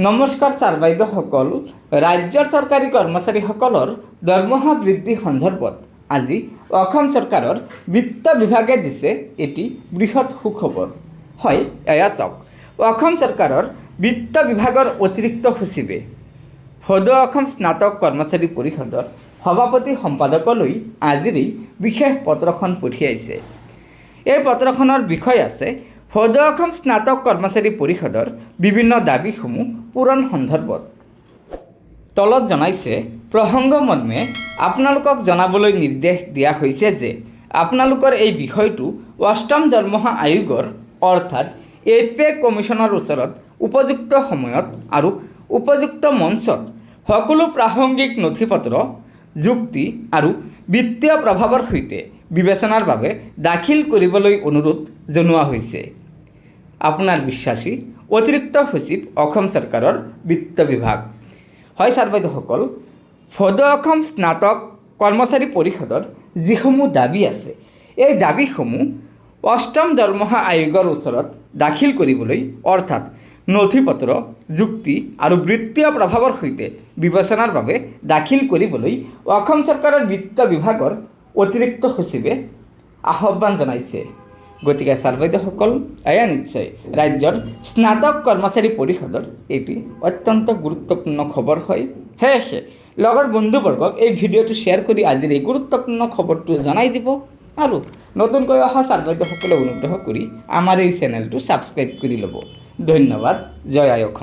নমস্কাৰ ছাৰ বাইদেউসকল, ৰাজ্যৰ চৰকাৰী কৰ্মচাৰীসকলৰ দৰমহা বৃদ্ধি সন্দৰ্ভত আজি অসম চৰকাৰৰ বিত্ত বিভাগে দিছে এটি বৃহৎ সুখবৰ। হয়, এয়া চাওক, অসম চৰকাৰৰ বিত্ত বিভাগৰ অতিৰিক্ত সচিবে সদৌ অসম স্নাতক কৰ্মচাৰী পৰিষদৰ সভাপতি সম্পাদকলৈ আজিৰ বিশেষ পত্ৰখন পঠিয়াইছে। এই পত্ৰখনৰ বিষয় আছে সদৌ অসম স্নাতক কৰ্মচাৰী পৰিষদৰ বিভিন্ন দাবীসমূহ পূৰণ সন্দৰ্ভত। তলত জনাইছে, প্ৰসংগমৰ্মে আপোনালোকক জনাবলৈ নিৰ্দেশ দিয়া হৈছে যে আপোনালোকৰ এই বিষয়টো অষ্টম দৰমহা আয়োগৰ অৰ্থাৎ এপে কমিশ্যনৰ ওচৰত উপযুক্ত সময়ত আৰু উপযুক্ত মঞ্চত সকলো প্ৰাসংগিক নথিপত্ৰ, যুক্তি আৰু বিত্তীয় প্ৰভাৱৰ সৈতে বিবেচনাৰ বাবে দাখিল কৰিবলৈ অনুৰোধ জনোৱা হৈছে। আপোনাৰ বিশ্বাসী অতিৰিক্ত সচিব, অসম চৰকাৰৰ বিত্ত বিভাগ। হয় ছাৰ বাইদেউসকল, সদৌ অসম স্নাতক কৰ্মচাৰী পৰিষদৰ যিসমূহ দাবী আছে, এই দাবীসমূহ অষ্টম দৰমহা আয়োগৰ ওচৰত দাখিল কৰিবলৈ অৰ্থাৎ নথিপত্ৰ, যুক্তি আৰু বিত্তীয় প্ৰভাৱৰ সৈতে বিবেচনাৰ বাবে দাখিল কৰিবলৈ অসম চৰকাৰৰ বিত্ত বিভাগৰ অতিৰিক্ত সচিবে আহ্বান জনাইছে। গতিকে ছাৰ বাইদেউসকল, এয়া নিশ্চয় ৰাজ্যৰ স্নাতক কৰ্মচাৰী পৰিষদৰ এটি অত্যন্ত গুৰুত্বপূৰ্ণ খবৰ হয়। সেয়েহে লগৰ বন্ধুবৰ্গক এই ভিডিঅ'টো শ্বেয়াৰ কৰি আজিৰ এই গুৰুত্বপূৰ্ণ খবৰটো জনাই দিব আৰু নতুনকৈ অহা ছাৰ বাইদেউসকলে অনুগ্ৰহ কৰি আমাৰ এই চেনেলটো ছাবস্ক্ৰাইব কৰি ল'ব। ধন্যবাদ। জয় আই অসম।